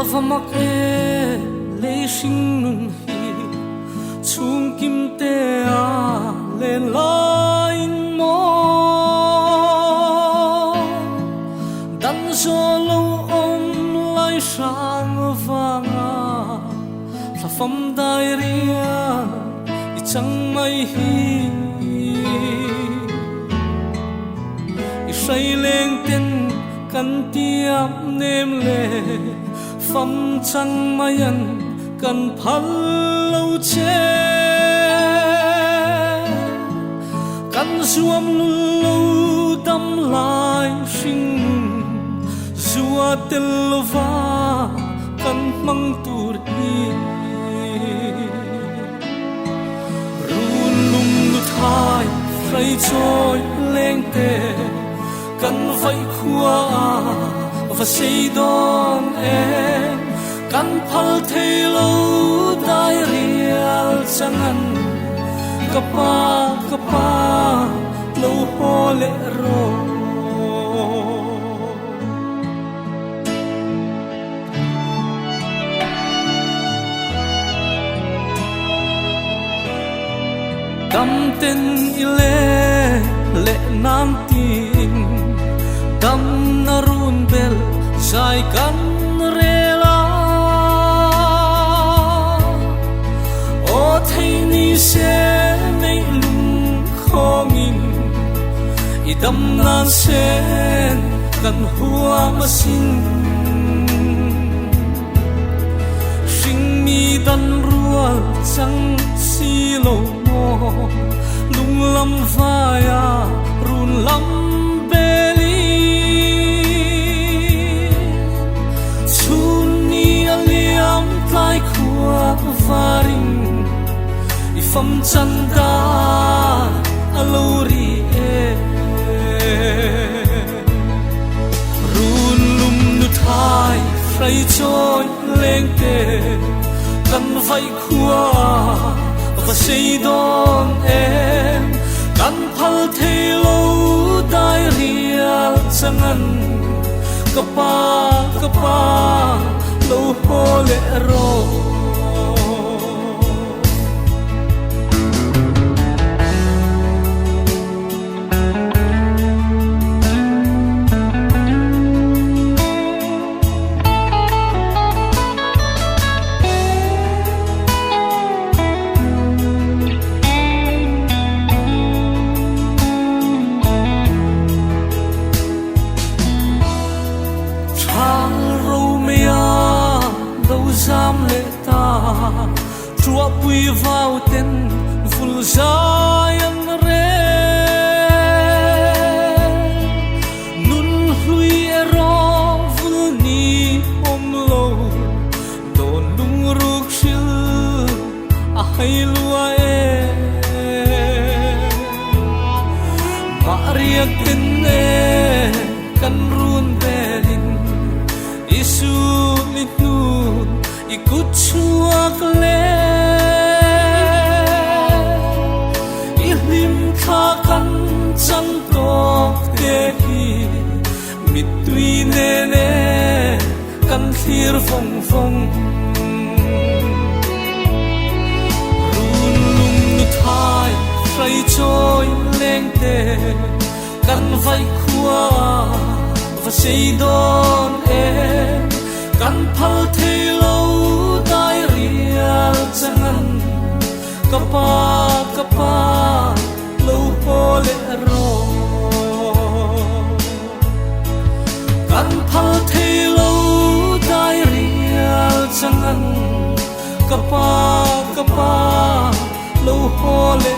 vamak e le sing nun hi chung kim te a le lain mo dan zo lo om lai sang vanga sa fam dai ria I chang mai hi I say leng ten kan tiam nem le fam chang mayan kan phal lo che kan zuam lo dam lai sing zua tel va kan mang tur hi run lum nu thai phai choi leng te kan vai khua và xây đón em kan phal thei lo dai rial changan kapa lo hole ro dam ten ile le nam tin dam narun bel sai kan rela o thei ni se nei lung khongin I dam nan sen kan hua masin sing mi dan rual chang si lo mo lung lam vaya run lam varing I fam chanda alori e run lum nu thai phai choi leng te kan vai khua và sei don em kan phal thei lo dai rial changan kapa lo hole ro Zam le ta chua pui vào ten vul zayan re nun hui ro vul ni om lo don lung ruk shil a hai lua e maria ten e kan run belin isu litnu ikuchuak le ihlim kha kan chang tok te hi mitui ne ne kan thir phong phong run lum nu thai phai choi leng te kan vai khua và sei don em kan phal thei lo dai rial changan kapa lo hole ro kan phal thei lo dai rial changan kapa lo hole